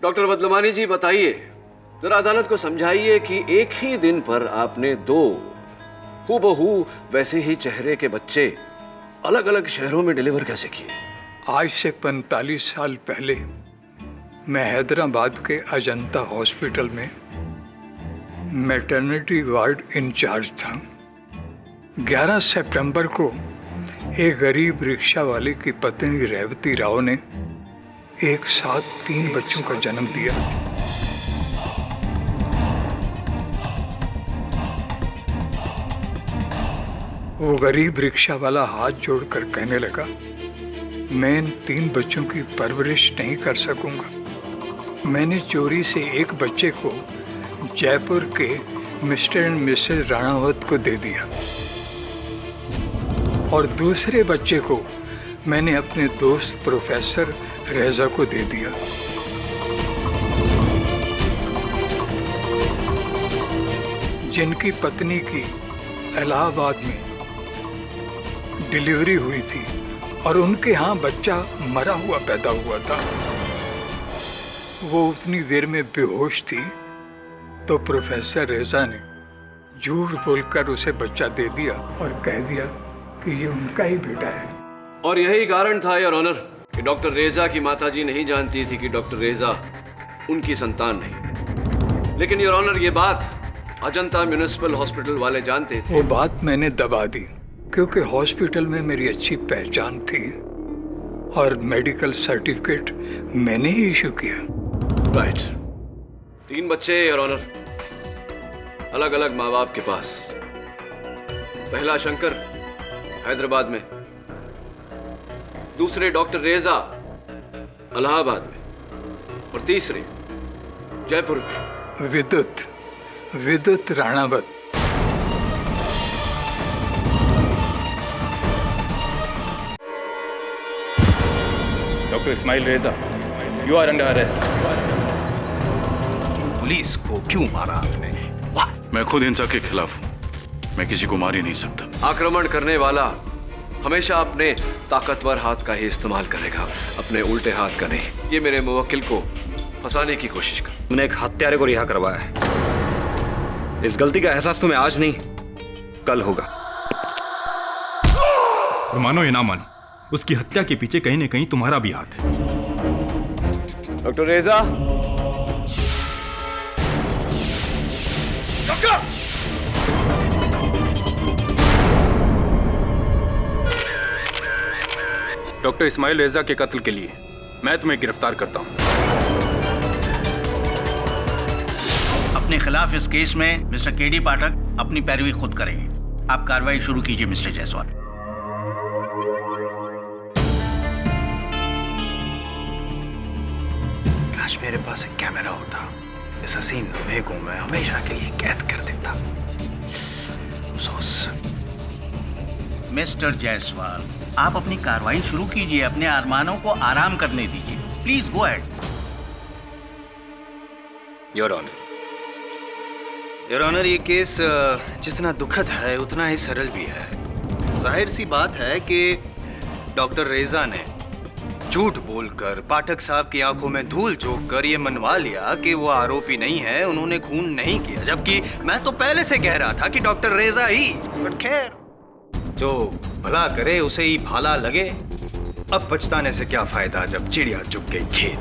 Doctor बदलवानी जी बताइए, जरा अदालत को समझाइए कि एक ही दिन पर आपने दो हूबहू वैसे ही चेहरे के बच्चे अलग अलग शहरों में डिलीवर कैसे किए? आज से 45 साल पहले मैं हैदराबाद के अजंता हॉस्पिटल में मैटरनिटी वार्ड इंचार्ज था। 11 सितंबर को एक गरीब रिक्शा वाले की पत्नी रेवती राव ने एक साथ 3 बच्चों का जन्म दिया। वो गरीब रिक्शा वाला हाथ जोड़कर कहने लगा, मैं इन 3 बच्चों की परवरिश नहीं कर सकूंगा। मैंने चोरी से एक बच्चे को जयपुर के मिस्टर एंड मिसेस राणावत को दे दिया और दूसरे बच्चे को मैंने अपने दोस्त प्रोफेसर रेजा को दे दिया। जिनकी पत्नी की इलाहाबाद में डिलीवरी हुई थी और उनके यहाँ बच्चा मरा हुआ पैदा हुआ था। वो उतनी देर में बेहोश थी तो प्रोफेसर रेजा ने झूठ बोलकर उसे बच्चा दे दिया और कह दिया कि ये उनका ही बेटा है। और यही कारण था योर ऑनर कि डॉक्टर रेजा की माताजी नहीं जानती थी कि डॉक्टर रेजा उनकी संतान नहीं। लेकिन योर ऑनर, ये बात अजंता म्युनिसिपल हॉस्पिटल वाले जानते थे। वो बात मैंने दबा दी क्योंकि हॉस्पिटल में मेरी अच्छी पहचान थी और मेडिकल सर्टिफिकेट मैंने ही इशू किया। राइट, 3 बच्चे योर ऑनर, अलग अलग माँ बाप के पास। पहला शंकर हैदराबाद में, दूसरे डॉक्टर रेजा इलाहाबाद में और तीसरे जयपुर में विद्युत Ranawat. Doctor Ismail Reza, you are under arrest. Police को क्यों मारा आपने? मैं खुद हिंसा के खिलाफ हूँ, मैं किसी को मार ही नहीं सकता। आक्रमण करने वाला हमेशा अपने ताकतवर हाथ का ही इस्तेमाल करेगा, अपने उल्टे हाथ का नहीं। ये मेरे मुवक्किल को फंसाने की कोशिश कर। तुमने एक हत्यारे को रिहा करवाया है। इस गलती का एहसास तुम्हें आज नहीं कल होगा। और मानो या ना मानो, उसकी हत्या के पीछे कहीं न कहीं तुम्हारा भी हाथ है। डॉक्टर रेजा, डॉक्टर इस्माइल रेजा के कत्ल के लिए मैं तुम्हें गिरफ्तार करता हूं। अपने खिलाफ इस केस में मिस्टर केडी पाठक अपनी पैरवी खुद करेंगे। आप कार्रवाई शुरू कीजिए मिस्टर जायसवाल। काश मेरे पास एक कैमरा होता, इस हसीन लम्हे को मैं हमेशा के लिए कैद कर देता। अफसोस। मिस्टर जायसवाल, आप अपनी कार्रवाई शुरू कीजिए। अपने अरमानों को आराम करने दीजिए। Please go ahead. Your honour, ये केस जितना दुखद है उतना ही सरल भी है। जाहिर सी बात है कि डॉक्टर रेजा ने झूठ बोलकर पाठक साहब की आंखों में धूल झोंक कर ये मनवा लिया कि वो आरोपी नहीं है, उन्होंने खून नहीं किया, जबकि मैं तो पहले से कह रहा था कि डॉक्टर रेजा ही। बट खैर, जो भला करे उसे ही भाला लगे। अब पछताने से क्या फायदा जब चिड़िया चुग गई खेत।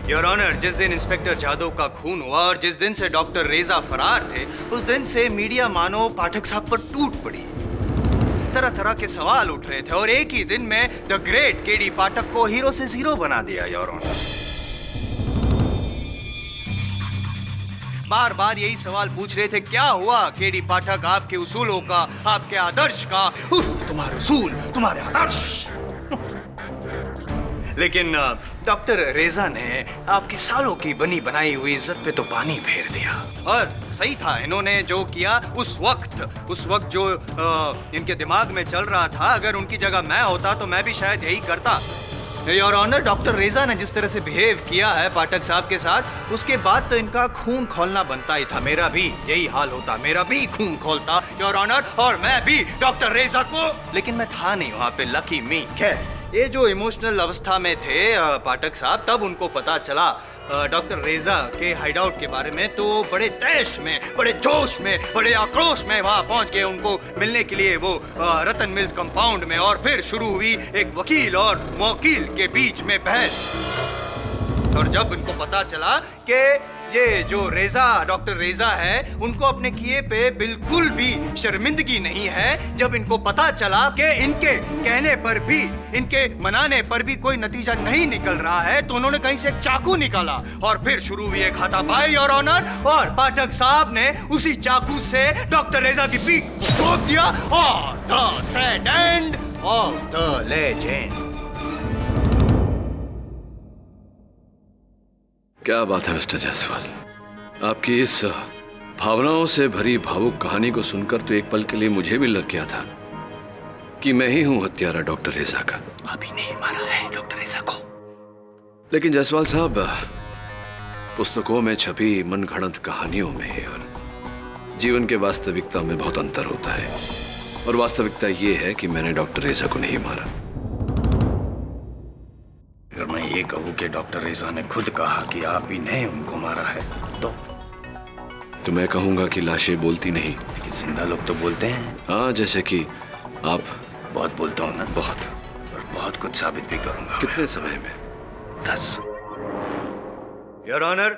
योर ऑनर, जिस दिन इंस्पेक्टर जादव का खून हुआ और जिस दिन से डॉक्टर रेजा फरार थे, उस दिन से मीडिया मानो पाठक साहब पर टूट पड़ी। तरह तरह के सवाल उठ रहे थे और एक ही दिन में द ग्रेट केडी पाठक को हीरो से जीरो बना दिया। योर ऑनर, बार बार यही सवाल पूछ रहे थे, क्या हुआ केडी पाठक आपके उसूलों का, आपके आदर्श का? तुम्हारे उसूल, तुम्हारे आदर्श। लेकिन डॉक्टर रेजा ने आपकी सालों की बनी बनाई हुई इज्जत पे तो पानी फेर दिया। और सही था इन्होंने जो किया उस वक्त जो इनके दिमाग में चल रहा था, अगर उनकी जगह मैं होता तो मैं भी शायद यही करता। योर ऑनर, डॉक्टर रेजा ने जिस तरह से बिहेव किया है पाठक साहब के साथ, उसके बाद तो इनका खून खोलना बनता ही था। मेरा भी यही हाल होता, मेरा भी खून खोलता योर ऑनर, और मैं भी डॉक्टर रेजा को। लेकिन मैं था नहीं वहां पे, लकी मी। खैर, ये जो इमोशनल अवस्था में थे पाठक साहब, तब उनको पता चला डॉक्टर रेजा के हाइडआउट के बारे में, तो बड़े तैश में, बड़े जोश में, बड़े आक्रोश में वहां पहुंच गए उनको मिलने के लिए वो रतन मिल्स कंपाउंड में। और फिर शुरू हुई एक वकील और मौकील के बीच में बहस। और जब इनको पता चला कि ये जो रेजा, डॉक्टर रेजा है, उनको अपने किए पे बिल्कुल भी शर्मिंदगी नहीं है, जब इनको पता चला कि इनके कहने पर भी, इनके मनाने पर भी कोई नतीजा नहीं निकल रहा है, तो उन्होंने कहीं से एक चाकू निकाला और फिर शुरू हुई एक हाथापाई योर ऑनर। और पाठक साहब ने उसी चाकू से डॉक्टर रेजा की पीठ को तोड़ दिया। और the sad end of the legend. क्या बात है मिस्टर जायसवाल, आपकी इस भावनाओं से भरी भावुक कहानी को सुनकर तो एक पल के लिए मुझे भी लग गया था कि मैं ही हूं हत्यारा डॉक्टर रेजा का। अभी नहीं मारा है डॉक्टर रेजा को। लेकिन जायसवाल साहब, पुस्तकों में छपी मनगढ़ंत कहानियों में और जीवन के वास्तविकता में बहुत अंतर होता है। और वास्तविकता ये है कि मैंने डॉक्टर रेजा को नहीं मारा। अगर मैं ये कहूं कि डॉक्टर रेजा ने खुद कहा कि आप ही ने उनको मारा है, तो मैं कहूंगा कि लाशें बोलती नहीं। लेकिन जिंदा लोग तो बोलते हैं। हाँ, जैसे कि आप। बहुत बोलता हूँ ना, बहुत। और बहुत कुछ साबित भी करूंगा। कितने समय में? 10। योर ऑनर,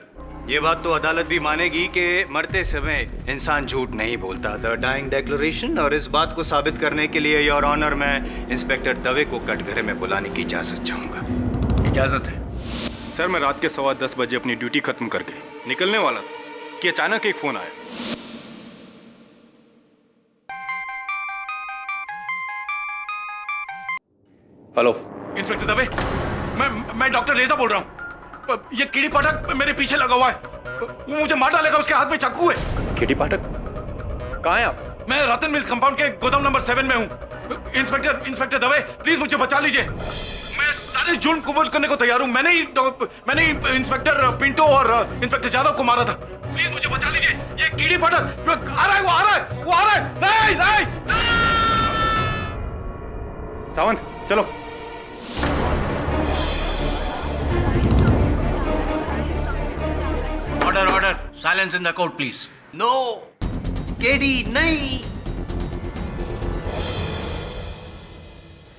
ये बात तो अदालत भी मानेगी कि मरते समय इंसान झूठ नहीं बोलता। The dying declaration. और इस बात को साबित करने के लिए योर ऑनर, मैं इंस्पेक्टर दवे को कटघरे में बुलाने की इजाजत चाहूंगा। इजाजत है? सर, मैं रात के 10:15 बजे अपनी ड्यूटी खत्म करके निकलने वाला था कि अचानक एक फोन आया। हेलो इंस्पेक्टर दवे, मैं डॉक्टर रेजा बोल रहा हूँ। ये कीड़ी पाठक मेरे पीछे लगा हुआ है, वो मुझे मार डालेगा, उसके हाथ में चाकू है। केडी पाठक, कहाँ हैं आप? मैं रतन मिल्स कंपाउंड के गोदाम नंबर 7 में हूँ। इंस्पेक्टर दवे, प्लीज मुझे बचा लीजिए। मैं सारे जुर्म कबूल करने को तैयार हूँ। मैंने ही इंस्पेक्टर पिंटो और इंस्पेक्टर जादव को मारा था। प्लीज मुझे बचा लीजिए। ये कीड़ी पाठक आ रहा है, वो आ रहा है। नहीं। सावंत, चलो। Order, silence in the court please. No KD, नहीं।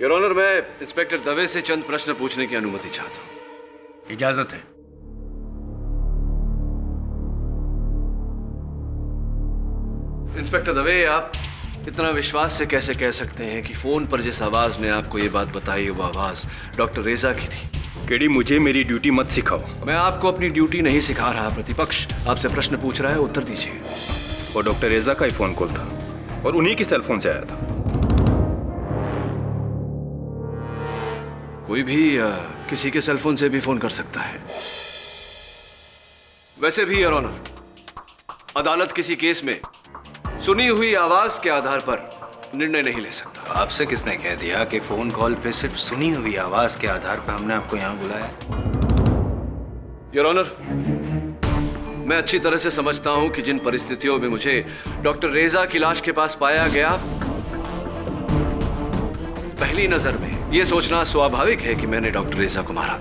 योर ऑनर, मैं इंस्पेक्टर दवे से चंद प्रश्न पूछने की अनुमति चाहता हूं। इजाजत है। इंस्पेक्टर दवे, आप इतना विश्वास से कैसे कह सकते हैं कि फोन पर जिस आवाज ने आपको ये बात बताई वो आवाज डॉक्टर रेजा की थी? केडी, मुझे मेरी ड्यूटी मत सिखाओ। मैं आपको अपनी ड्यूटी नहीं सिखा रहा। प्रतिपक्ष आपसे प्रश्न पूछ रहा है, उत्तर दीजिए। वो डॉक्टर रेजा का ही फोन कॉल था और उन्हीं की सेल फोन से आया था। कोई भी किसी के सेल फोन से भी फोन कर सकता है। वैसे भी योर ऑनर, अदालत किसी केस में सुनी हुई आवाज के आधार पर निर्णय नहीं ले सकता। आपसे किसने कह दिया कि फोन कॉल पे सिर्फ सुनी हुई आवाज के आधार पर हमने आपको यहाँ बुलाया? योर ऑनर, मैं अच्छी तरह से समझता हूं कि जिन परिस्थितियों में मुझे डॉक्टर रेजा की लाश के पास पाया गया, पहली नजर में यह सोचना स्वाभाविक है कि मैंने डॉक्टर रेजा को मारा।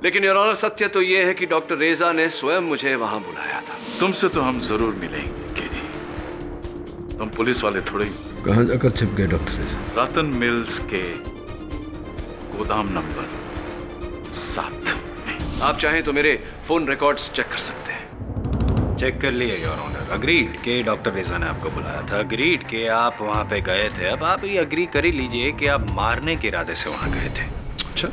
लेकिन योर ऑनर, सत्य तो यह है कि डॉक्टर रेजा ने स्वयं मुझे वहां बुलाया था। तुमसे तो हम जरूर मिलेंगे केडी। तुम पुलिस वाले थोड़े ही। कहां जाकर छिप गए डॉक्टर रेजा? रतन मिल्स के गोदाम नंबर 7 में। आप चाहें तो मेरे फोन रिकॉर्ड्स चेक कर सकते हैं। चेक कर लिए योर ऑनर। अग्रीड के डॉक्टर रेजा ने आपको बुलाया था। अग्रीड के आप वहां पे गए थे। अब आप ये अग्री कर ही लीजिए कि आप मारने के इरादे से वहां गए थे। अच्छा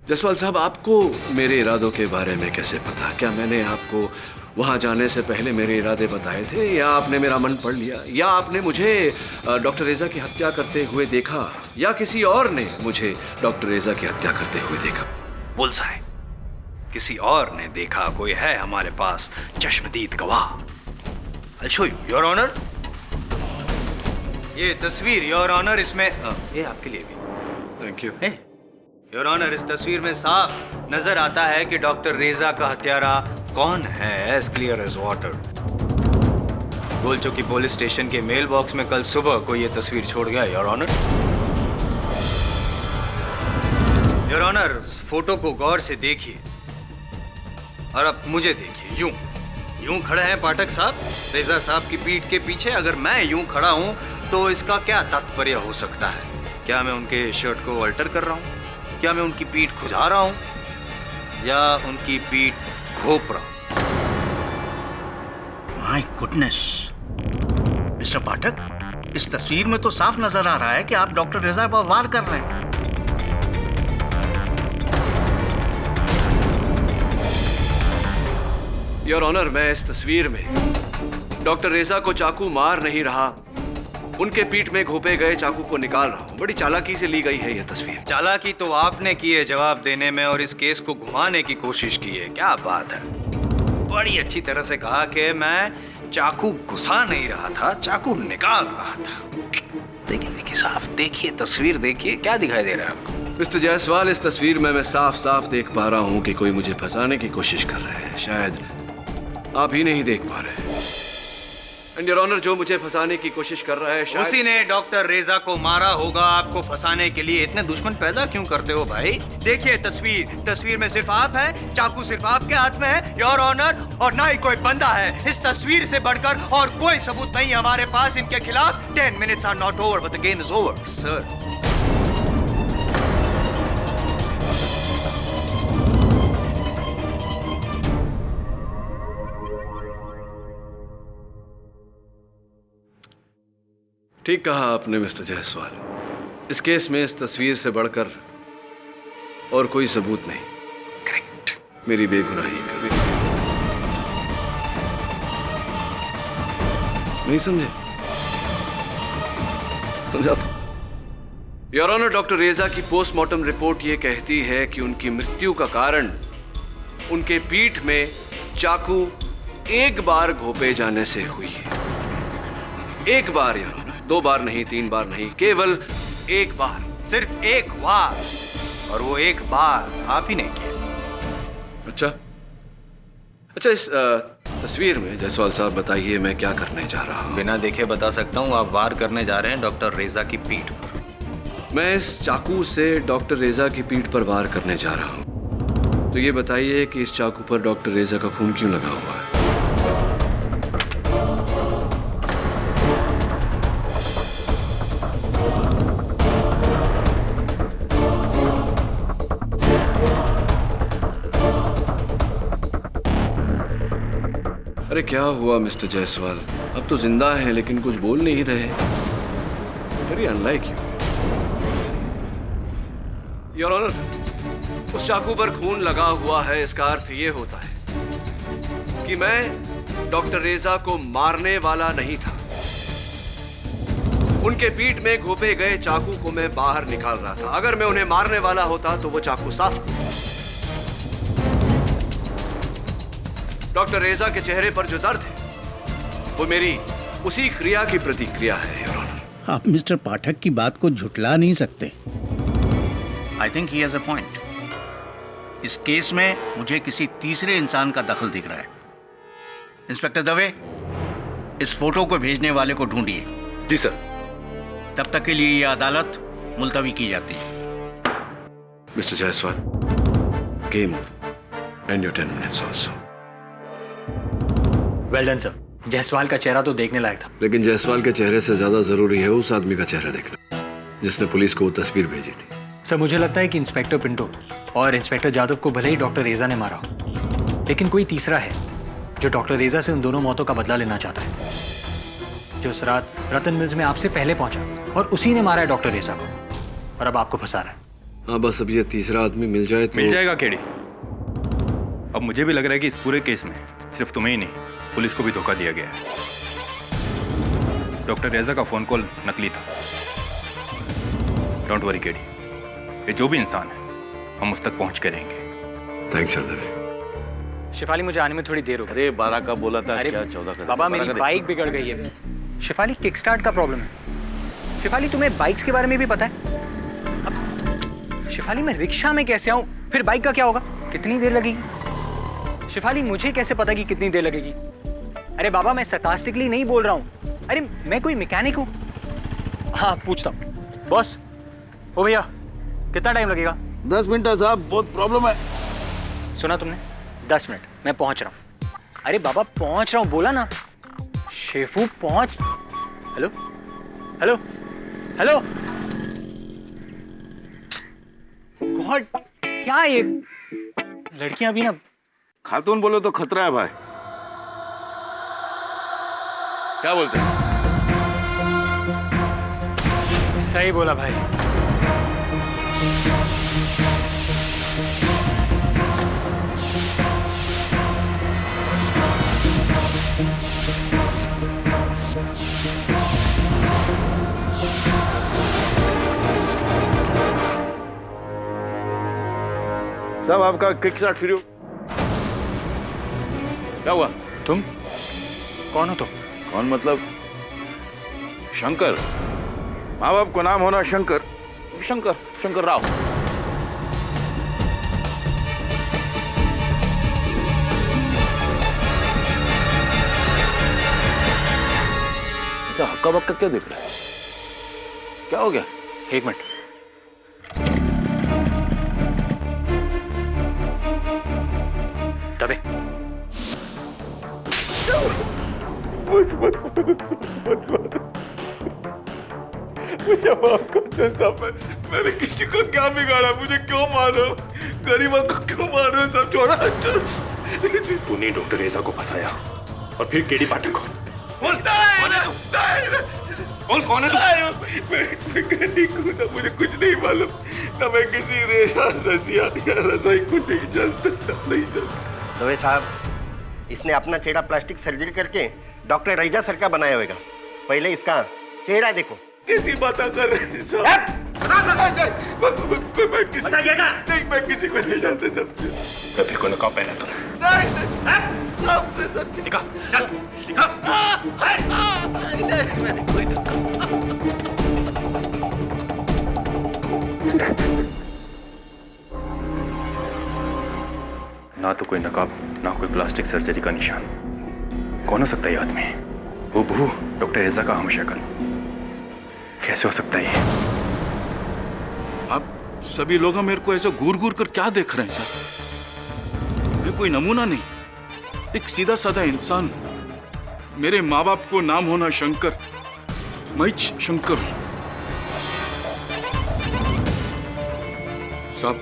जायसवाल साहब, आपको मेरे इरादों के बारे में कैसे पता? क्या मैंने आपको वहां जाने से पहले मेरे इरादे बताए थे, या आपने मेरा मन पढ़ लिया, या आपने मुझे डॉक्टर रेजा की हत्या करते हुए देखा, या किसी और ने मुझे डॉक्टर रेजा की हत्या करते हुए देखा? बुल्सआई। किसी और ने देखा। कोई है हमारे पास चश्मदीद गवाह। I'll show you, your honour. ये तस्वीर योर ऑनर, इसमें ये आपके लिए भी। Thank you. योर ऑनर, इस तस्वीर में साफ नजर आता है कि डॉक्टर रेजा का हत्यारा कौन है, as clear as water. Golchowki police station के मेल बॉक्स में कल सुबह को ये तस्वीर छोड़ गया, your honour. Your honour, photo को गौर से देखिए और अब मुझे देखिए। यूं खड़े हैं पाठक साहब रेजा साहब की पीठ के पीछे। अगर मैं यूं खड़ा हूं तो इसका क्या तात्पर्य हो सकता है? क्या मैं उनके शर्ट को अल्टर कर रहा हूं? क्या मैं उनकी पीठ खुजा रहा हूं या उनकी पीठ घोप रहा हूं? माय गुडनेस मिस्टर पाठक, इस तस्वीर में तो साफ नजर आ रहा है कि आप डॉक्टर रेजा पर वार कर रहे हैं। योर ऑनर, मैं इस तस्वीर में डॉक्टर रेजा को चाकू मार नहीं रहा, उनके पीठ में घोपे गए चाकू को निकाल रहा हूं। बड़ी चालाकी से ली गई है यह तस्वीर। चालाकी तो आपने की है जवाब देने में और इस केस को घुमाने की कोशिश की है। क्या बात है, बड़ी अच्छी तरह से कहा कि मैं चाकू घुसा नहीं रहा था, चाकू निकाल रहा था। देखिए साफ देखिए, तस्वीर देखिए, क्या दिखाई दे रहा है आपको? मिस्टर जायसवाल, इस तस्वीर में मैं साफ साफ देख पा रहा हूं कि कोई मुझे फंसाने की कोशिश कर रहे हैं। शायद आप ही नहीं देख पा रहे हैं। एंड योर ऑनर, जो मुझे फंसाने की कोशिश कर रहा है शायद उसी ने डॉक्टर रेजा को मारा होगा आपको फंसाने के लिए। इतने दुश्मन पैदा क्यों करते हो भाई? देखिए तस्वीर में सिर्फ आप हैं, चाकू सिर्फ आपके हाथ में है योर ऑनर, और ना ही कोई बंदा है। इस तस्वीर से बढ़कर और कोई सबूत नहीं हमारे पास इनके खिलाफ। 10 minutes are not over but the game is over, sir. ठीक कहा आपने मिस्टर जायसवाल। इस केस में इस तस्वीर से बढ़कर और कोई सबूत नहीं। करेक्ट, मेरी बेगुनाही कभी नहीं समझे? समझा तो। योर ऑनर, डॉक्टर रेजा की पोस्टमार्टम रिपोर्ट ये कहती है कि उनकी मृत्यु का कारण उनके पीठ में चाकू एक बार घोपे जाने से हुई है। एक बार योर ऑनर, 2 बार नहीं, 3 बार नहीं, केवल एक बार, सिर्फ एक बार, और वो एक बार आप ही ने किया। अच्छा, इस तस्वीर में जायसवाल साहब बताइए मैं क्या करने जा रहा हूँ? बिना देखे बता सकता हूँ, आप वार करने जा रहे हैं डॉक्टर रेजा की पीठ पर। मैं इस चाकू से डॉक्टर रेजा की पीठ पर वार करने जा रहा हूँ। तो ये बताइए कि इस चाकू पर डॉक्टर रेजा का खून क्यों लगा हुआ है? अरे क्या हुआ मिस्टर जायसवाल? अब तो जिंदा हैं लेकिन कुछ बोल नहीं रहे। Very unlike you. Your honour, उस चाकू पर खून लगा हुआ है, इसका अर्थ ये होता है कि मैं डॉक्टर रेजा को मारने वाला नहीं था। उनके पीठ में घोपे गए चाकू को मैं बाहर निकाल रहा था। अगर मैं उन्हें मारने वाला होता तो वो चाकू साफ। डॉक्टर रेजा के चेहरे पर जो दर्द है वो मेरी उसी क्रिया की प्रतिक्रिया है योर ऑनर। आप मिस्टर पाठक की बात को झुठला नहीं सकते। I think he has a point. इस केस में मुझे किसी तीसरे इंसान का दखल दिख रहा है। इंस्पेक्टर दवे, इस फोटो को भेजने वाले को ढूंढिए। जी सर। तब तक के लिए यह अदालत मुलतवी की जाती है। Mister Jaiswal, game over and your 10 minutes also. Well done sir. Jaiswal का चेहरा तो देखने लायक था। लेकिन जायसवाल के चेहरे से ज्यादा जरूरी है उस आदमी का चेहरा देखना जिसने पुलिस को वो तस्वीर भेजी थी। सर, मुझे लगता है कि इंस्पेक्टर पिंटो और इंस्पेक्टर जादव को भले ही डॉक्टर रेजा ने मारा हो, लेकिन कोई तीसरा है जो डॉक्टर रेजा से उन दोनों मौतों का बदला लेना चाहता है, जो उस रात रतन मिल्स में आपसे पहले पहुंचा और उसी ने मारा है डॉक्टर रेजा को और अब आपको फंसा रहा है। हाँ, बस अब ये तीसरा आदमी मिल जाए तो मिल जाएगा केडी। अब मुझे भी लग रहा है कि इस पूरे केस में सिर्फ तुम्हें ही नहीं, पुलिस को भी धोखा दिया गया है। डॉक्टर रेजा का फोन कॉल नकली था। डोंट वरी केडी, ये जो भी इंसान है हम उस तक पहुंच के रहेंगे। Thanks sir Dave. शिफाली, मुझे आने में थोड़ी देर हो गई। अरे 12 का बोला था, अरे क्या 14 का? बाबा, मेरी बाइक बिगड़ गई है। शिफाली, किक स्टार्ट का प्रॉब्लम है। शिफाली, तुम्हें बाइक्स के बारे में भी पता है? अब शिफाली, मैं रिक्शा में कैसे आऊं? फिर बाइक का क्या होगा? कितनी देर लगेगी? शिफाली, मुझे कैसे पता कि कितनी देर लगेगी? अरे बाबा मैं sarcastically नहीं बोल रहा हूँ, अरे मैं कोई मैकेनिक हूँ। हाँ पूछता हूँ। बॉस, ओ भैया कितना टाइम लगेगा? 10 मिनट है साहब, बहुत प्रॉब्लम है। सुना तुमने? 10 मिनट, मैं पहुंच रहा हूँ। अरे बाबा पहुंच रहा हूँ बोला ना। शेफू पहुंच। Hello hello hello. गॉड, क्या ये लड़कियां भी ना। खातून बोलो तो खतरा है भाई। क्या बोलते हैं? सही बोला भाई। साहब आपका किक स्टार्ट फ्री हो। क्या हुआ? तुम कौन हो? तो कौन मतलब? शंकर। माँ बाप को नाम होना शंकर, शंकर शंकर राव। ऐसा हक्का बक्का क्या देख रहा है? क्या हो गया? एक मिनट। दबे। मुझे माफ कर दो साहब, मैंने किसी को क्या बिगाड़ा? मुझे क्यों मारो? गरीबों को क्यों मारो? सब छोड़ा। तूने डॉक्टर रेजा को फंसाया और फिर केडी पाठक को। बोल कौन है तू? मैं गरीब हूँ ना, मुझे कुछ नहीं मालूम ना। मैं किसी रेजा, रसिया या रसाई को नहीं जानता, नहीं जानता। दवे साहब, इसने अपना चेहरा प्लास्टिक सर्जरी करके डॉक्टर रैजा सर का बनाया होगा। पहले इसका चेहरा देखो। किसी बात कर रहे साहब? मैं किसी नहीं, मैं किसी को नहीं जानता साहब। कभी को नकाब पहना तूने? नहीं साहब, दिखा, चल दिखा। ना तो कोई नकाब, ना कोई प्लास्टिक सर्जरी का निशान। कौन हो सकता है ये आदमी? वो बहू डॉक्टर रेजा का हमशक्ल। कैसे हो सकता है ये? आप सभी लोग मेरे को ऐसा घूर घूर कर क्या देख रहे हैं सर? मैं कोई नमूना नहीं, एक सीधा साधा इंसान। मेरे माँ बाप को नाम होना शंकर, मैं शंकर हूं साहब।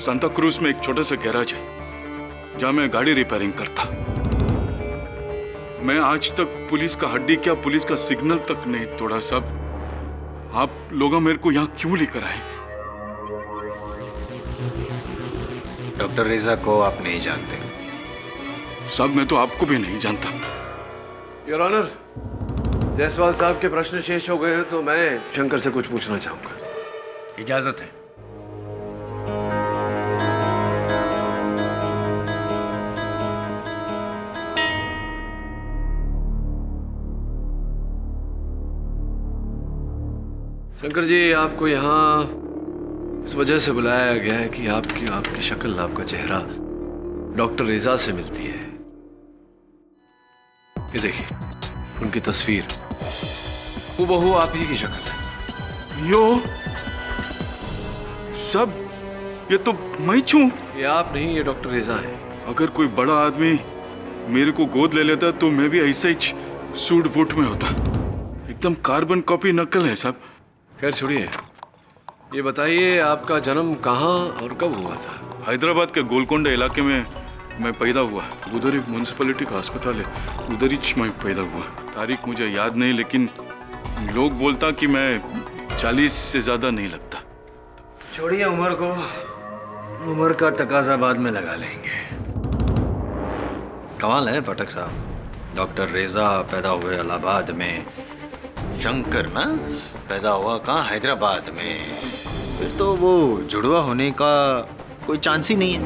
सांता क्रूज में एक छोटा सा गैराज है जहां मैं गाड़ी रिपेयरिंग करता। मैं आज तक पुलिस का हड्डी क्या, पुलिस का सिग्नल तक नहीं तोड़ा साहब। आप लोग मेरे को यहाँ क्यों लेकर आए? डॉक्टर रेजा को आप नहीं जानते साहब, मैं तो आपको भी नहीं जानता। योर ऑनर, जायसवाल साहब के प्रश्न शेष हो गए हैं तो मैं शंकर से कुछ पूछना चाहूंगा। इजाजत है। शंकर जी, आपको यहाँ इस वजह से बुलाया गया है कि आपकी शक्ल, आपका चेहरा डॉक्टर रेजा से मिलती है। ये देखिए उनकी तस्वीर, वो बहू आप ही की शक्ल है। यो सब, ये तो मैं छू। ये आप नहीं, ये डॉक्टर रेजा है। अगर कोई बड़ा आदमी मेरे को गोद ले लेता तो मैं भी ऐसे ही सूट बूट में होता। एकदम कार्बन कॉपी नकल है साहब। खैर छोड़िए, ये बताइए आपका जन्म कहाँ और कब हुआ था? हैदराबाद के गोलकोंडा इलाके में मैं पैदा हुआ। उधर ही म्यूनसिपैलिटी का अस्पताल है, उधर ही मैं पैदा हुआ। तारीख मुझे याद नहीं, लेकिन लोग बोलता कि मैं 40 से ज्यादा नहीं लगता। छोड़िए उम्र को, उम्र का तकाजा बाद में लगा लेंगे। कमाल है पाठक साहब, डॉक्टर रेजा पैदा हुए इलाहाबाद में, शंकर ना पैदा हुआ कहाँ, हैदराबाद में। फिर तो वो जुड़वा होने का कोई चांस ही नहीं है।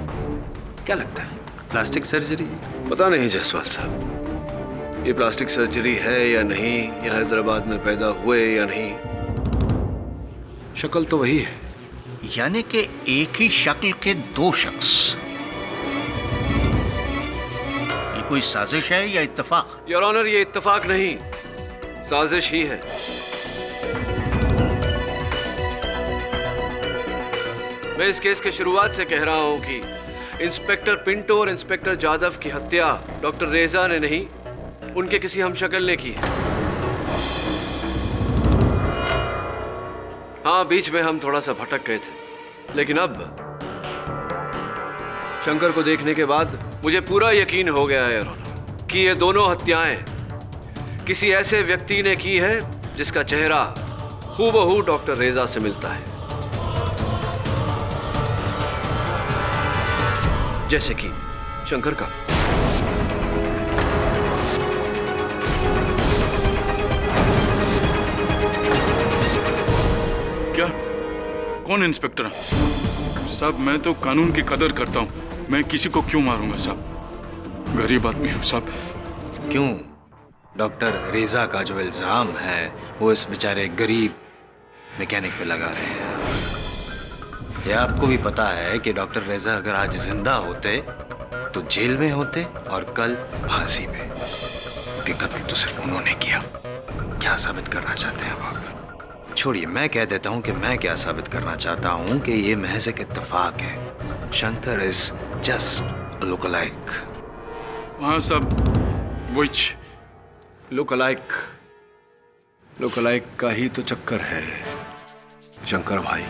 क्या लगता है, प्लास्टिक सर्जरी? पता नहीं जायसवाल साहब, ये प्लास्टिक सर्जरी है या नहीं, या हैदराबाद में पैदा हुए या नहीं, शक्ल तो वही है। यानी कि एक ही शक्ल के दो शख्स। ये कोई साजिश है या इत्तेफाक? योर ऑनर, ये इत्तेफाक नहीं, साजिश ही है। मैं इस केस के शुरुआत से कह रहा हूं कि इंस्पेक्टर पिंटो और इंस्पेक्टर जादव की हत्या डॉक्टर रेजा ने नहीं, उनके किसी हमशक्ल ने की है। हाँ, बीच में हम थोड़ा सा भटक गए थे, लेकिन अब शंकर को देखने के बाद मुझे पूरा यकीन हो गया है कि ये दोनों हत्याएं किसी ऐसे व्यक्ति ने की है जिसका चेहरा हूबहू डॉक्टर रेजा से मिलता है, जैसे कि शंकर का। क्या? कौन इंस्पेक्टर? साहब, मैं तो कानून की कदर करता हूँ, मैं किसी को क्यों मारूंगा साहब? गरीब आदमी हूँ साहब। क्यों? डॉक्टर रेजा का जो इल्जाम है वो इस बेचारे गरीब मैकेनिक पे लगा रहे हैं। ये आपको भी पता है कि डॉक्टर रेजा अगर आज जिंदा होते तो जेल में होते और कल फांसी पे। कि कत्ल तो सिर्फ उन्होंने किया। क्या साबित करना चाहते हैं अब आप? छोड़िए, मैं कह देता हूँ कि मैं क्या साबित करना चाहता हूँ कि ये महज एक इत्तेफाक है। Shankar is just look alike. हाँ साहब, विच लुक अलाइक का ही तो चक्कर है शंकर भाई।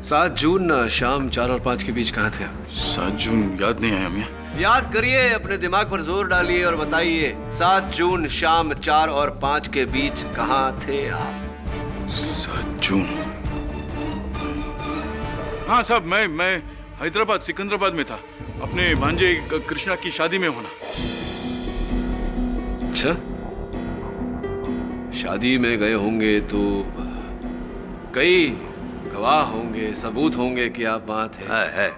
7 जून शाम 4 और 5 के बीच कहाँ थे आप? 7 जून याद नहीं आया मियाँ। याद करिए, अपने दिमाग पर जोर डालिए और बताइए 7 जून शाम 4 और 5 के बीच कहाँ थे आप? 7 जून। हाँ साहब, मैं हैदराबाद सिकंदराबाद में था, अपने भांजे कृष्णा की शादी में होना। अच्छा, शादी में गए होंगे तो कई गवाह होंगे, सबूत होंगे कि आप वहां थे। है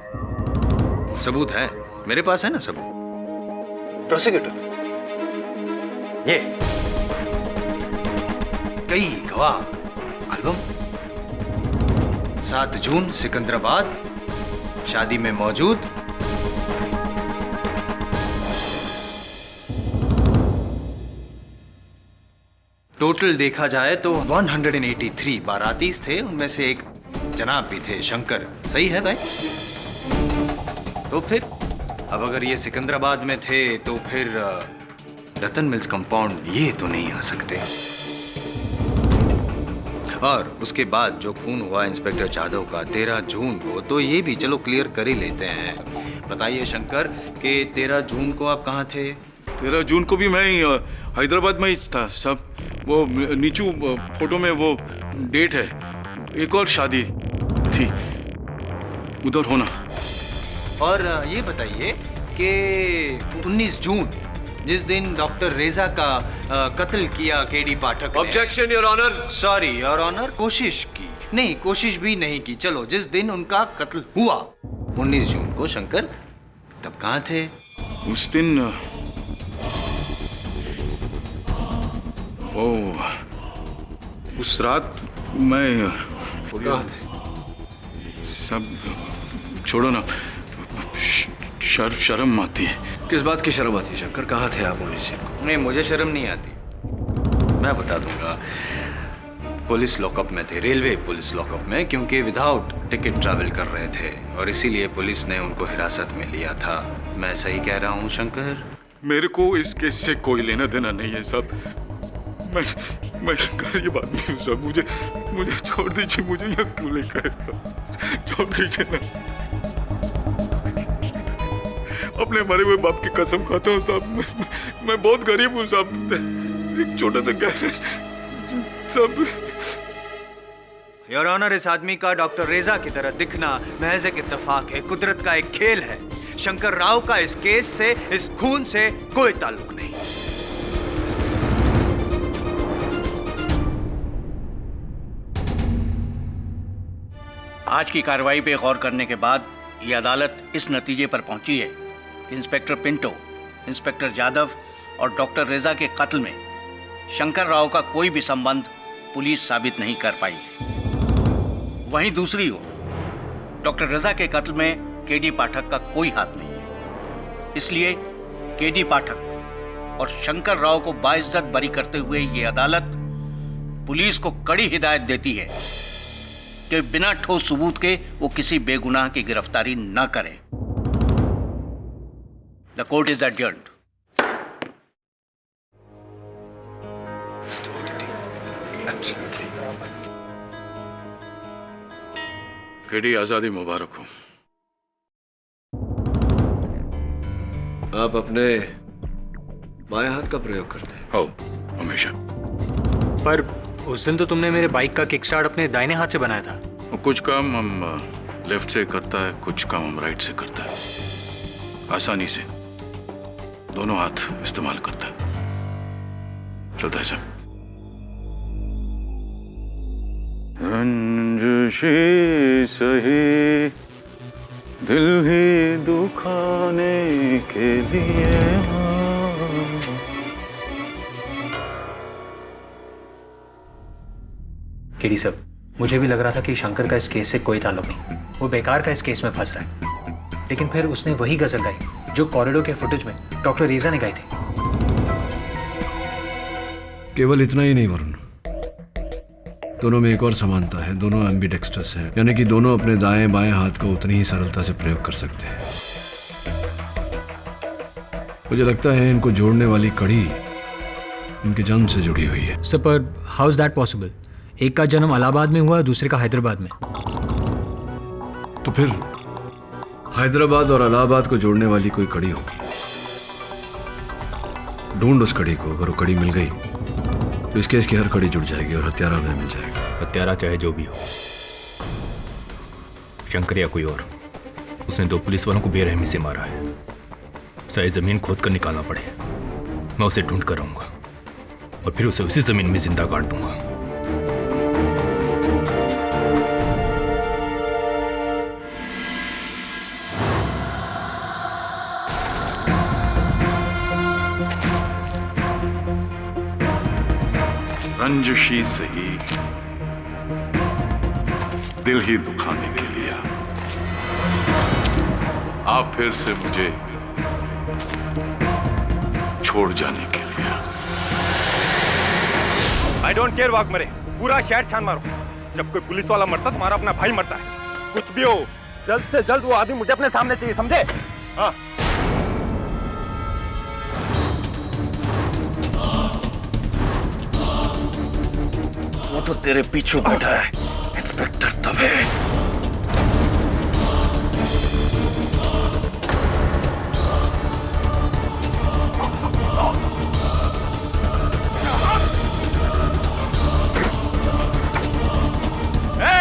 सबूत है, मेरे पास है ना सबूत। प्रोसिक्यूटर, ये कई गवाह, एल्बम, 7 जून सिकंदराबाद, शादी में मौजूद। टोटल देखा जाए तो 183 बाराती थे, उनमें से एक जनाब भी थे, शंकर। सही है भाई? तो फिर अब अगर ये सिकंदराबाद में थे तो फिर रतन मिल्स कंपाउंड ये तो नहीं आ सकते। और उसके बाद जो खून हुआ इंस्पेक्टर जादव का 13 जून को, तो ये भी चलो क्लियर कर ही लेते हैं। बताइए शंकर कि 13 जून को आप कहाँ थे? 13 जून को भी मैं हैदराबाद में ही था सब। वो नीचू फोटो में वो डेट है, एक और शादी थी, उधर होना। और ये बताइए कि 19 जून जिस दिन डॉक्टर रेजा का कत्ल किया केडी पाठक ने। Objection your honour. Sorry your honour, कोशिश की नहीं, कोशिश भी नहीं की। चलो, जिस दिन उनका कत्ल हुआ 19 जून को, शंकर तब कहाँ थे? उस दिन उस रात मैं कहाँ थे? सब छोड़ो ना, शर्म आती है। किस बात की शर्म आती है शंकर? कहाँ थे आप 19 जून को? नहीं, मुझे शर्म नहीं आती, मैं बता दूंगा। पुलिस लॉकअप में थे, रेलवे पुलिस लॉकअप में, क्योंकि विदाउट टिकट ट्रैवल कर रहे थे और इसीलिए पुलिस ने उनको हिरासत में लिया था। मैं सही कह रहा हूँ शंकर? मेरे को इस केस से कोई लेना देना नहीं है सब। मैं गरीब आदमी हूँ सब। मुझे छोड़ दीजिए, मुझे यहाँ क्यों लेकर छोड़ दीजिए ना। अपने मरे हुए बाप की कसम खाता हूँ साहब, मैं बहुत गरीब हूँ साहब, एक छोटा सा गैरेज सब। योर ऑनर, इस आदमी का डॉक्टर रेजा की तरह दिखना महज एक इत्तेफाक है, कुदरत का एक खेल है। शंकर राव का इस केस से, इस खून से कोई ताल्लुक नहीं। आज की कार्रवाई पे गौर करने के बाद ये अदालत इस नतीजे पर पहुंची है कि इंस्पेक्टर पिंटो, इंस्पेक्टर जादव और डॉक्टर रेजा के कत्ल में शंकर राव का कोई भी संबंध पुलिस साबित नहीं कर पाई है। वहीं दूसरी ओर डॉक्टर रेजा के कत्ल में केडी पाठक का कोई हाथ नहीं है। इसलिए केडी पाठक और शंकर राव को बाइज्जत बरी करते हुए ये अदालत पुलिस को कड़ी हिदायत देती है कि बिना ठोस सबूत के वो किसी बेगुनाह की गिरफ्तारी न करे। The court is adjourned. KD आजादी मुबारक हो। आप अपने बाएं हाथ का प्रयोग करते हैं? हो, हमेशा। पर उस दिन तो तुमने मेरे बाइक का किक स्टार्ट अपने दाहिने हाथ से बनाया था। कुछ काम हम लेफ्ट से करता है, कुछ काम हम राइट से करता है। आसानी से दोनों हाथ इस्तेमाल करता है। चलता है सब। रंजिशी सही दिल ही दुखाने के लिए। केडी साहब, मुझे भी लग रहा था कि शंकर का इस केस से कोई ताल्लुक नहीं, वो बेकार का इस केस में फंस रहा है। लेकिन फिर उसने वही गजल गाई जो कॉरिडोर के फुटेज में डॉक्टर रेजा ने गाई थी। केवल इतना ही नहीं वरुण, दोनों में एक और समानता है। दोनों एम्बिडेक्स्ट्रस हैं, यानी कि दोनों अपने दाएं बाएं हाथ का उतनी ही सरलता से प्रयोग कर सकते हैं। मुझे लगता है इनको जोड़ने वाली कड़ी इनके जन्म से जुड़ी हुई है। सर, पर हाउ इज दैट पॉसिबल? एक का जन्म इलाहाबाद में हुआ, दूसरे का हैदराबाद में। तो फिर हैदराबाद और इलाहाबाद को जोड़ने वाली कोई कड़ी होगी। ढूंढ उस कड़ी को। अगर वो कड़ी मिल गई तो इस केस की हर कड़ी जुड़ जाएगी और हत्यारा हमें मिल जाएगा। हत्यारा चाहे जो भी हो, शंकर या कोई और, उसने 2 पुलिस वालों को बेरहमी से मारा है। चाहे जमीन खोद कर निकालना पड़े, मैं उसे ढूंढ कर रहूंगा और फिर उसे उसी जमीन में जिंदा गाड़ दूंगा। रंजिशी सही दिल ही दुखाने के लिए आप फिर से मुझे छोड़ जाने के लिए। आई डोंट केयर वाघ मरे, पूरा शहर छान मारो। जब कोई पुलिस वाला मरता तुम्हारा अपना भाई मरता है। कुछ भी हो, जल्द से जल्द वो आदमी मुझे अपने सामने चाहिए, समझे? हाँ। वो तो तेरे पीछे बैठा है, इंस्पेक्टर दवे।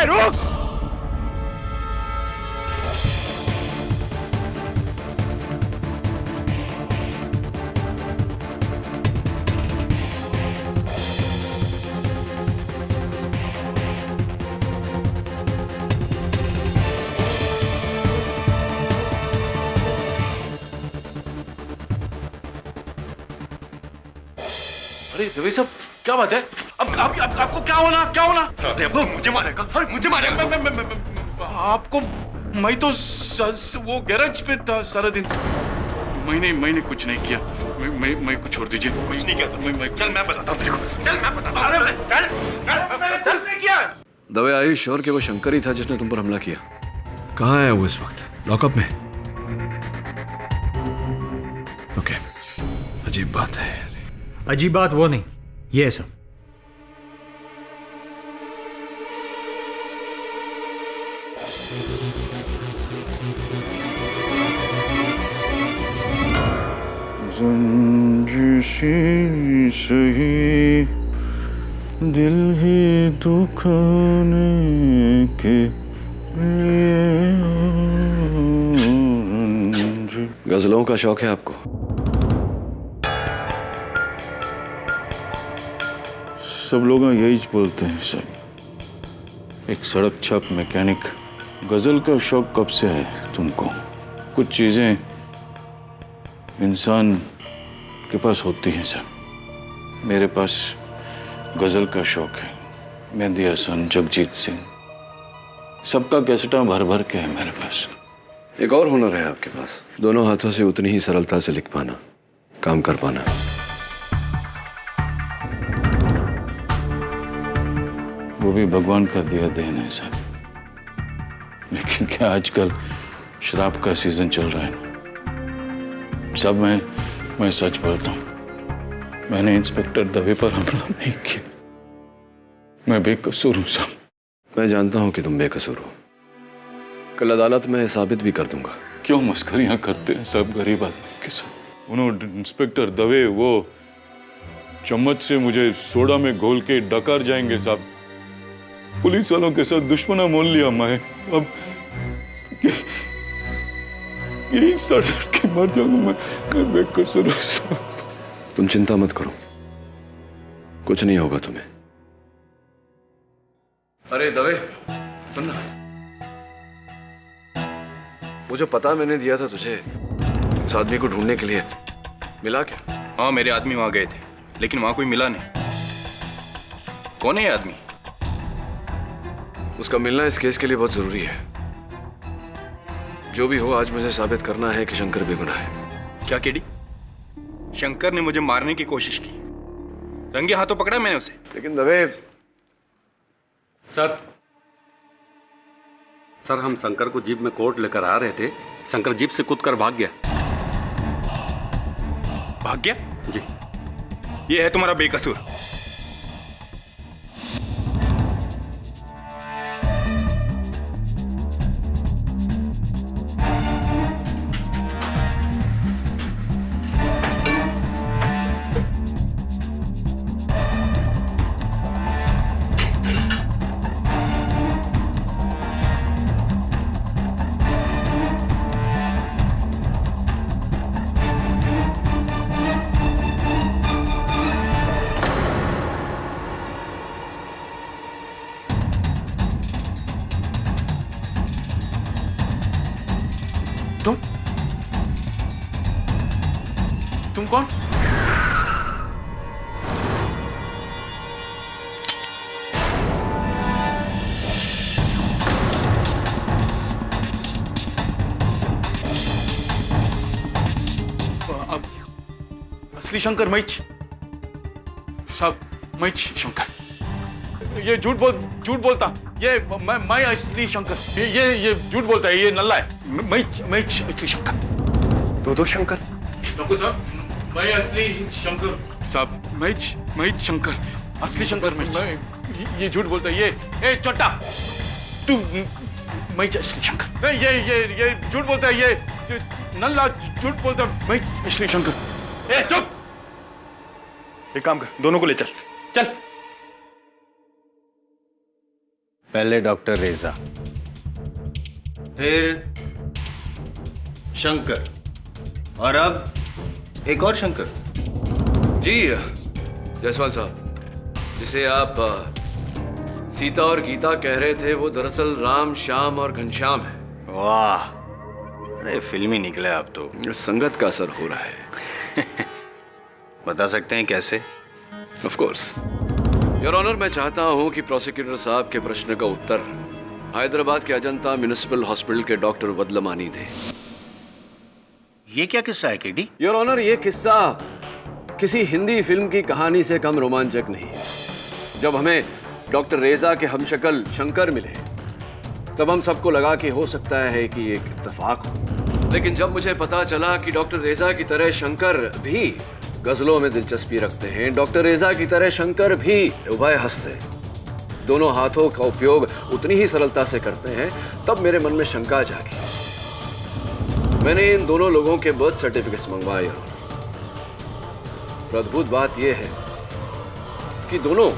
रुक! अरे दवे साहब, क्या बात है? अब आपको क्या होना? क्या होना? वो मुझे मारेगा, मुझे मारेगा। आपको मैं तो वो गैरेज पे था सारा दिन। मैंने कुछ नहीं किया। मैं कुछ छोड़ दीजिए। कुछ नहीं किया तुमने। चल मैं बताता हूँ तेरे को। चल मैं बताता हूँ। अरे चल, मैंने कुछ नहीं किया। दवे, आर यू श्योर कि वो शंकर ही था जिसने तुम पर हमला किया? कहाँ है वो इस वक्त? लॉकअप में? ओके, अजीब बात है। अजीब बात वो नहीं, ये है सब। रंजिशी सही दिल ही दुखाने के लिए। गजलों का शौक है आपको? सब लोग यही बोलते हैं सर। एक सड़क छाप मैकेनिक, गजल का शौक कब से है तुमको? कुछ चीजें इंसान के पास होती हैं सर। मेरे पास गजल का शौक है। मेहंदी हसन, जगजीत सिंह, सबका कैसेटा भर भर के है मेरे पास। एक और हुनर है आपके पास, दोनों हाथों से उतनी ही सरलता से लिख पाना। काम कर पाना। वो भी भगवान का दिया देन है साहब। लेकिन क्या आजकल शराब का सीजन चल रहा है सब। मैं सच बोलता हूं, मैंने इंस्पेक्टर दवे पर हमला नहीं किया। मैं बेकसूर हूं साहब। मैं जानता हूं कि तुम बेकसूर हो। कल अदालत में साबित भी कर दूंगा। क्यों मस्करियां करते हैं सब गरीब आदमी के साथ? उन्होंने इंस्पेक्टर दवे वो चम्मच से मुझे सोडा में घोल के डकार जाएंगे साहब। पुलिस वालों के साथ दुश्मना मोल लिया मैं। अब यही सड़ के मर जाऊंगा मैं बेकसूर हूं साहब। तुम चिंता मत करो, कुछ नहीं होगा तुम्हें। अरे दवे सुनना, वो जो पता मैंने दिया था तुझे उस आदमी को ढूंढने के लिए, मिला क्या? हाँ, मेरे आदमी वहां गए थे, लेकिन वहां कोई मिला नहीं। कौन है ये आदमी? उसका मिलना इस केस के लिए बहुत जरूरी है। जो भी हो, आज मुझे साबित करना है कि शंकर बेगुनाह है। क्या केडी? शंकर ने मुझे मारने की कोशिश की, रंगे हाथों पकड़ा मैंने उसे। लेकिन दवे सर हम शंकर को जीप में कोर्ट लेकर आ रहे थे, शंकर जीप से कूदकर भाग गया। भाग गया? जी। ये है तुम्हारा बेकसूर। तुम कौन? अब असली शंकर मैच साहब, मैच शंकर। ये झूठ बोलता। ये मैं असली शंकर। ये झूठ बोलता है, ये नल्ला है। मैच असली शंकर। दो शंकर? डॉक्टर साहब, मैं असली शंकर साहब। मैच शंकर, असली शंकर मैच। ये झूठ बोलता है। ये चोटा तू, मैच असली शंकर। ये झूठ बोलता है। ये नल्ला झूठ बोलता है। मैच असली शंकर। चुप! एक काम कर, दोनों को ले चल। पहले डॉक्टर रेजा, फिर शंकर, और अब एक और शंकर। जी जायसवाल साहब, जिसे आप सीता और गीता कह रहे थे, वो दरअसल राम, श्याम और घनश्याम है। वाह, अरे फिल्मी निकले आप तो। संगत का असर हो रहा है। बता सकते हैं कैसे? ऑफ कोर्स योर ऑनर, मैं चाहता हूं कि प्रोसिक्यूटर साहब के प्रश्न का उत्तर हैदराबाद के अजंता म्युनिसिपल हॉस्पिटल के डॉक्टर वदलमानी दे। ये क्या किस्सा है केडी? योर ऑनर, ये किस्सा किसी हिंदी फिल्म की कहानी से कम रोमांचक नहीं है। जब हमें डॉक्टर रेजा के हमशक्ल शंकर मिले, तब हम सबको लगा कि हो सकता है कि एक इत्तेफाक हो। लेकिन जब मुझे पता चला कि डॉक्टर रेजा की तरह शंकर भी गजलों में दिलचस्पी रखते हैं, डॉक्टर रेजा की तरह शंकर भी उभय हस्त है, दोनों हाथों का उपयोग उतनी ही सरलता से करते हैं, तब मेरे मन में शंका जागी। मैंने इन दोनों लोगों के बर्थ सर्टिफिकेट्स मंगवाए। अद्भुत बात यह है कि दोनों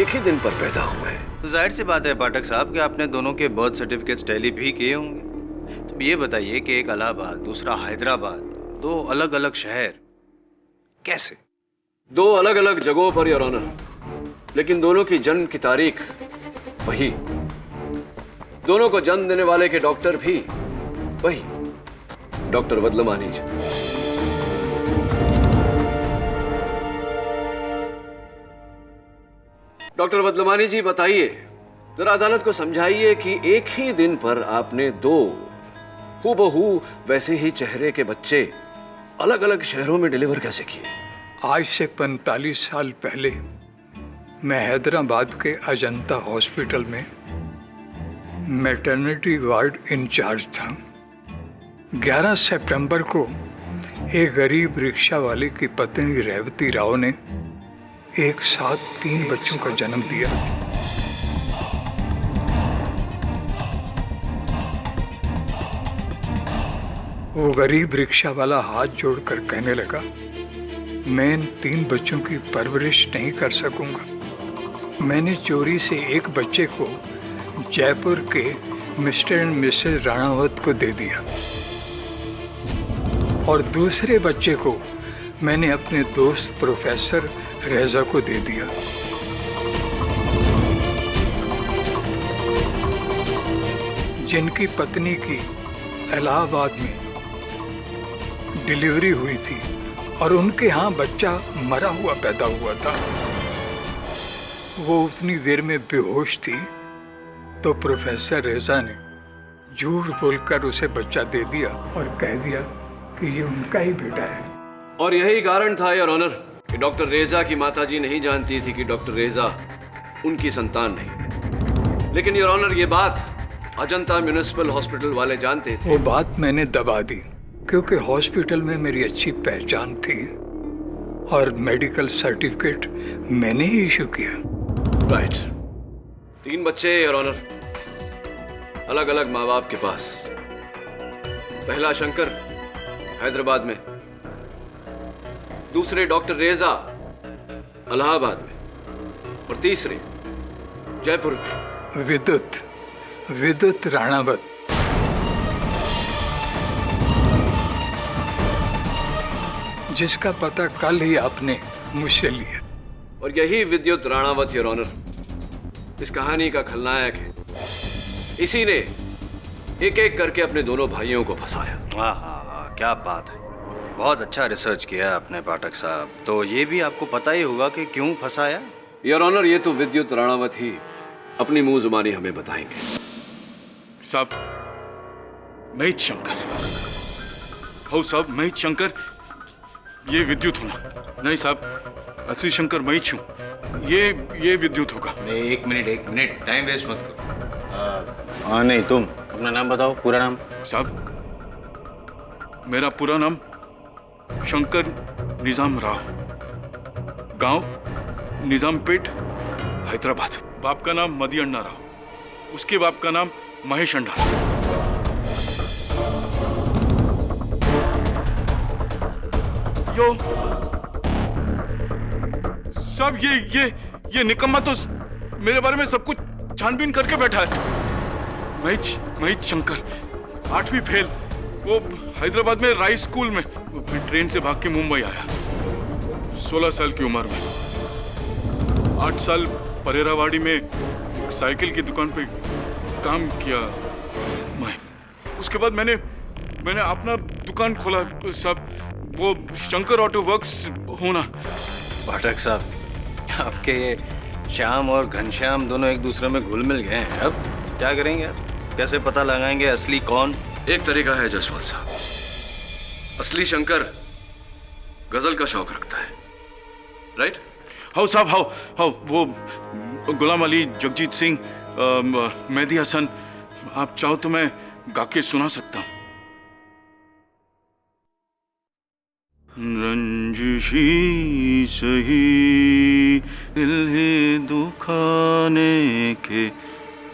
एक ही दिन पर पैदा हुए हैं। तो जाहिर सी बात है पाठक साहब कि आपने दोनों के बर्थ सर्टिफिकेट्स टैली भी किए होंगे। तो ये बताइए कि एक इलाहाबाद, दूसरा हैदराबाद, दो अलग अलग शहर, कैसे? दो अलग अलग जगहों पर योर ऑनर, लेकिन दोनों की जन्म की तारीख वही, दोनों को जन्म देने वाले के डॉक्टर भी वही, डॉक्टर वदलमानी जी। डॉक्टर वदलमानी जी, बताइए जरा, अदालत को समझाइए कि एक ही दिन पर आपने दो हूबहू वैसे ही चेहरे के बच्चे अलग अलग शहरों में डिलीवर कैसे किए? आज से 45 साल पहले मैं हैदराबाद के अजंता हॉस्पिटल में मैटरनिटी वार्ड इंचार्ज था। 11 सितंबर को एक गरीब रिक्शा वाले की पत्नी रेवती राव ने एक साथ 3 बच्चों का जन्म दिया। वो गरीब रिक्शा वाला हाथ जोड़कर कहने लगा, मैं इन 3 बच्चों की परवरिश नहीं कर सकूंगा। मैंने चोरी से एक बच्चे को जयपुर के मिस्टर एंड मिसेस राणावत को दे दिया और दूसरे बच्चे को मैंने अपने दोस्त प्रोफेसर रेजा को दे दिया। जिनकी पत्नी की इलाहाबाद में डिलीवरी हुई थी और उनके यहाँ बच्चा मरा हुआ पैदा हुआ था। वो उतनी देर में बेहोश थी तो प्रोफेसर रेजा ने झूठ बोलकर उसे बच्चा दे दिया और कह दिया कि ये उनका ही बेटा है। और यही कारण था योर ऑनर कि डॉक्टर रेजा की माताजी नहीं जानती थी कि डॉक्टर रेजा उनकी संतान नहीं। लेकिन योर ऑनर ये बात अजंता म्युनिसिपल हॉस्पिटल वाले जानते थे। वो बात मैंने दबा दी क्योंकि हॉस्पिटल में मेरी अच्छी पहचान थी और मेडिकल सर्टिफिकेट मैंने ही इशू किया। राइट। 3 बच्चे योर ऑनर, अलग अलग माँ बाप के पास। पहला शंकर हैदराबाद में, दूसरे डॉक्टर रेजा इलाहाबाद में और तीसरे जयपुर में विद्युत राणावत। जिसका पता कल ही आपने मुझसे लिया। और यही विद्युत राणावत योर ऑनर इस कहानी का खलनायक है। इसी ने एक एक करके अपने दोनों भाइयों को फंसाया। हाँ, क्या बात है। बहुत अच्छा रिसर्च किया आपने पाठक साहब। तो ये भी आपको पता ही होगा कि क्यों फंसाया? योर ऑनर ये तो विद्युत राणावत ही अपनी मुंह जुबानी हमें बताएंगे। साहब, मैं शंकर। हो साहब, मैं शंकर, ये विद्युत होना नहीं साहब। असली शंकर मैं हूँ, ये विद्युत होगा। एक मिनट, टाइम वेस्ट मत करो। हाँ नहीं, तुम अपना नाम बताओ, पूरा नाम। साहब, मेरा पूरा नाम शंकर निजाम राव, गांव निजामपेट, हैदराबाद। बाप का नाम मदी अण्णा राव, उसके बाप का नाम महेश अण्णा। यो सब ये निकम्मा तो मेरे बारे में सब कुछ छानबीन करके बैठा है। मैं शंकर 8वीं फेल, वो हैदराबाद में राय स्कूल में, फिर ट्रेन से भाग के मुंबई आया 16 साल की उम्र में। 8 साल परेरावाड़ी में एक साइकिल की दुकान पे काम किया मैं। उसके बाद मैंने अपना दुकान खोला सब, वो शंकर ऑटो वर्क्स होना। पाठक साहब, आपके ये श्याम और घनश्याम दोनों एक दूसरे में घुल मिल गए हैं। अब क्या करेंगे आप? कैसे पता लगाएंगे असली कौन? एक तरीका है जसवाल साहब, असली शंकर गजल का शौक रखता है। राइट? हाउ साहब, हाउ वो गुलाम अली, जगजीत सिंह, मेहदी हसन, आप चाहो तो मैं गा के सुना सकता हूँ। रंजिशी सही दिल है दुखाने के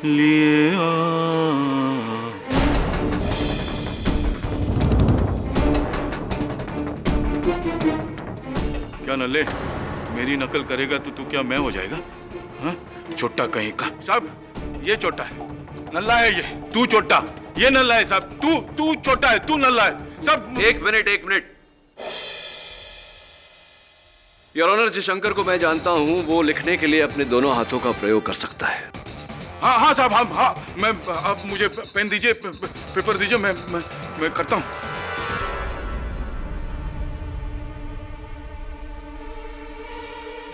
लिए आ। क्या नल्ले, मेरी नकल करेगा तो तू क्या मैं हो जाएगा? हाँ, छोटा कहीं का। साहब, ये छोटा है, नल्ला है ये। तू छोटा, ये नल्ला है साहब। तू छोटा है, तू नल्ला है सब। एक मिनट। योर ऑनर, जिस शंकर को मैं जानता हूं वो लिखने के लिए अपने दोनों हाथों का प्रयोग कर सकता है। हाँ साहब, हाँ मैं, आप मुझे पेन दीजिए, पेपर दीजिए, मैं करता हूँ।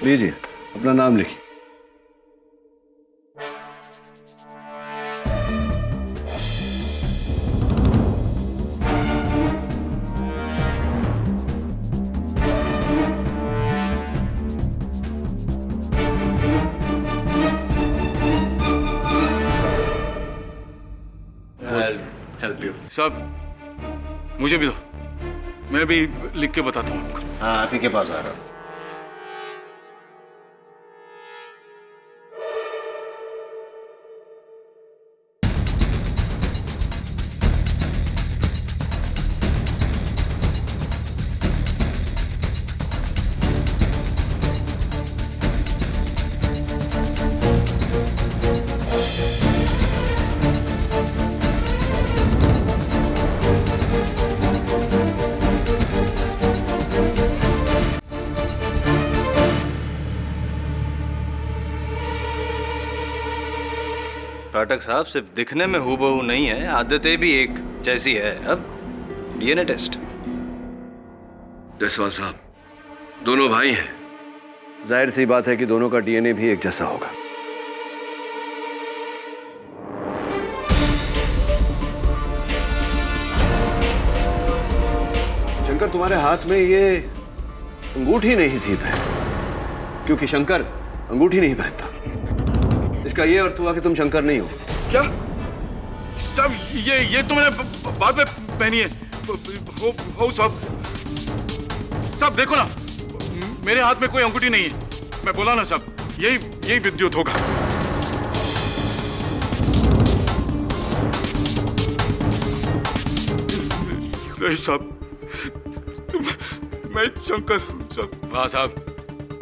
लीजिए, अपना नाम लिखिए। Help you. साहब मुझे भी दो, मैं भी लिख के बताता हूँ आपको। हाँ, आप ही के पास आ रहा हूँ। पाठक साहब, सिर्फ दिखने में हूबहू नहीं है, आदतें भी एक जैसी है। अब डीएनए टेस्ट। जायसवाल साहब, दोनों भाई हैं, जाहिर सी बात है कि दोनों का डीएनए भी एक जैसा होगा। शंकर, तुम्हारे हाथ में ये अंगूठी नहीं थी बहन, क्योंकि शंकर अंगूठी नहीं पहनता। इसका ये अर्थ हुआ कि तुम शंकर नहीं हो। क्या सब ये तो मैंने बाद में पहनी है। हो सब देखो ना, मेरे हाथ में कोई अंगूठी नहीं है। मैं बोला ना सब, यही विद्युत होगा। नहीं साहब, मैं शंकर सब। वाह साहब,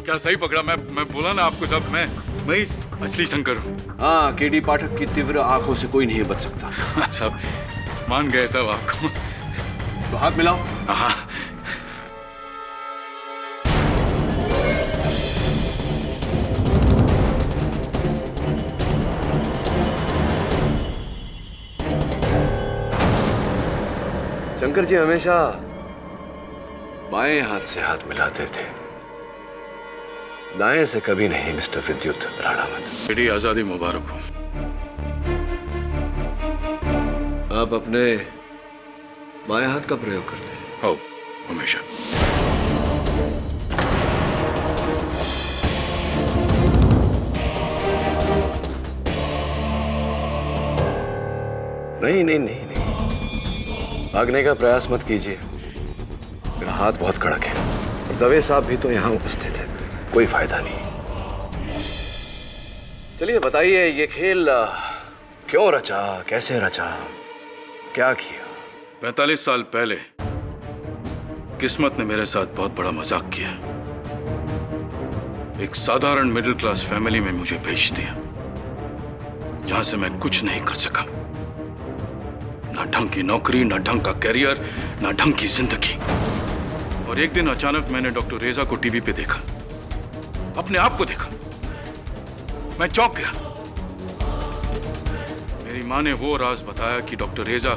क्या सही पकड़ा। मैं बोला ना आपको सब, मैं असली शंकर हूँ। हाँ, केडी पाठक की तीव्र आंखों से कोई नहीं बच सकता। सब मान गए सब आपको। तो हाथ मिलाओ। हाँ। शंकर जी हमेशा बाएं हाथ से हाथ मिलाते थे, दाएं से कभी नहीं, मिस्टर विद्युत राणावत। मेरी आजादी मुबारक हो। आप अपने बाएं हाथ का प्रयोग करते हैं? हो, हमेशा। नहीं, भागने का प्रयास मत कीजिए, मेरा हाथ बहुत कड़क है। और दवे साहब भी तो यहाँ उपस्थित है, कोई फायदा नहीं। चलिए बताइए, ये खेल क्यों रचा, कैसे रचा, क्या किया? 45 साल पहले किस्मत ने मेरे साथ बहुत बड़ा मजाक किया। एक साधारण मिडिल क्लास फैमिली में मुझे भेज दिया, जहां से मैं कुछ नहीं कर सका। ना ढंग की नौकरी, ना ढंग का कैरियर, ना ढंग की जिंदगी। और एक दिन अचानक मैंने डॉक्टर रेजा को टीवी पे देखा, अपने आप को देखा। मैं चौंक गया। मेरी मां ने वो राज बताया कि डॉक्टर रेजा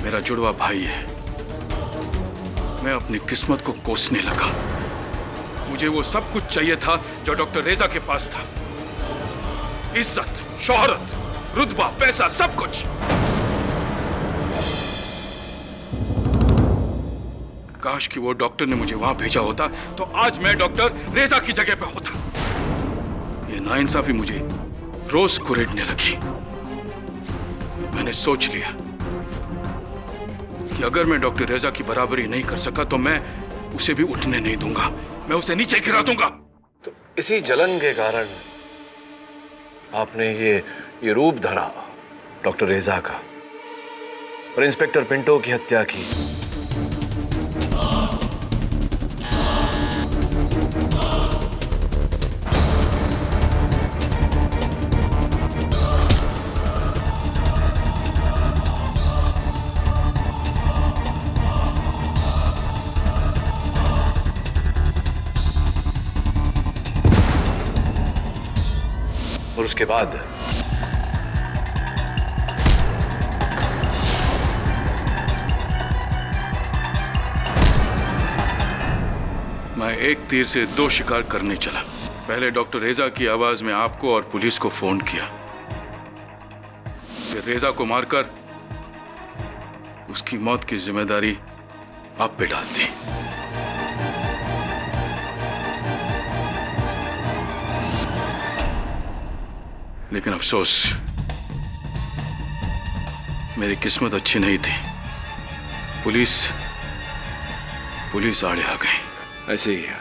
मेरा जुड़वा भाई है। मैं अपनी किस्मत को कोसने लगा। मुझे वो सब कुछ चाहिए था जो डॉक्टर रेजा के पास था। इज्जत, शोहरत, रुतबा, पैसा, सब कुछ। काश कि वो डॉक्टर ने मुझे वहां भेजा होता तो आज मैं डॉक्टर रेजा की जगह पे होता। ये नाइंसाफी मुझे रोज कुरेदने लगी। मैंने सोच लिया कि अगर मैं डॉक्टर रेजा की बराबरी नहीं कर सका तो मैं उसे भी उठने नहीं दूंगा, मैं उसे नीचे गिरा दूंगा। तो इसी जलन के कारण आपने ये रूप धरा डॉक्टर रेजा का और इंस्पेक्टर पिंटो की हत्या की। और उसके बाद मैं एक तीर से दो शिकार करने चला। पहले डॉक्टर रेजा की आवाज में आपको और पुलिस को फोन किया, फिर रेजा को मारकर उसकी मौत की जिम्मेदारी आप पे डाल दी। लेकिन अफसोस मेरी किस्मत अच्छी नहीं थी। पुलिस आड़े आ गई। ऐसे ही है।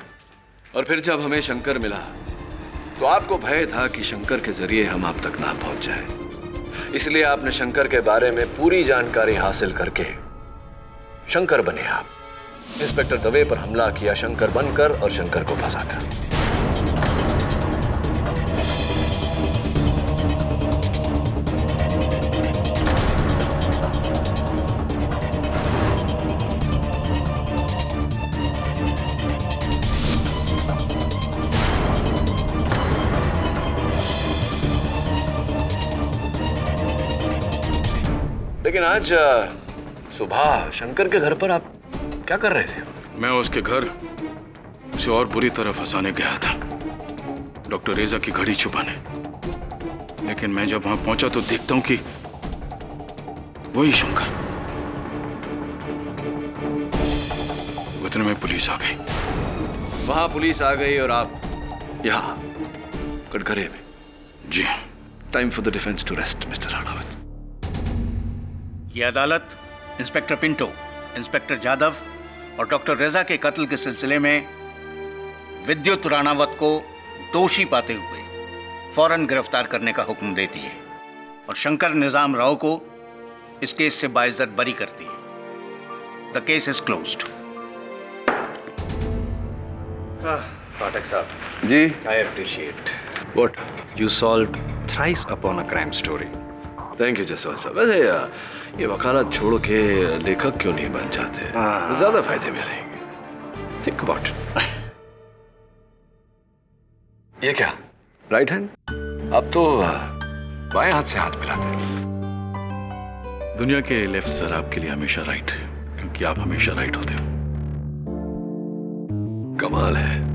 और फिर जब हमें शंकर मिला तो आपको भय था कि शंकर के जरिए हम आप तक ना पहुंच जाए, इसलिए आपने शंकर के बारे में पूरी जानकारी हासिल करके शंकर बने आप। इंस्पेक्टर दवे पर हमला किया शंकर बनकर और शंकर को फंसाकर। लेकिन आज सुबह शंकर के घर पर आप क्या कर रहे थे? मैं उसके घर उसे और बुरी तरह फंसाने गया था, डॉक्टर रेजा की घड़ी छुपाने। लेकिन मैं जब वहां पहुंचा तो देखता हूं कि वही शंकर। उतने में पुलिस आ गई। वहां पुलिस आ गई और आप यहाँ कटघरे में। जी। Time for the defence to rest mister Ranawat. ये अदालत इंस्पेक्टर पिंटो, इंस्पेक्टर जाधव और डॉक्टर रेजा के कत्ल के सिलसिले में विद्युत राणावत को दोषी पाते हुए फौरन गिरफ्तार करने का हुक्म देती है और शंकर निजाम राव को इस केस से बाइज्जत बरी करती है। The case is closed. Pathak साहब ji. I appreciate what? You solve thrice upon a crime story. Thank you Jaswant साहब। वैसे ये वकालत छोड़ के लेखक क्यों नहीं बन जाते? ज्यादा फायदे मिलेंगे। Think about it. ये क्या राइट हैंड? अब तो बाएं हाथ से हाथ मिलाते हैं। दुनिया के लेफ्ट सर आपके लिए हमेशा राइट, क्योंकि आप हमेशा राइट होते हो। कमाल है।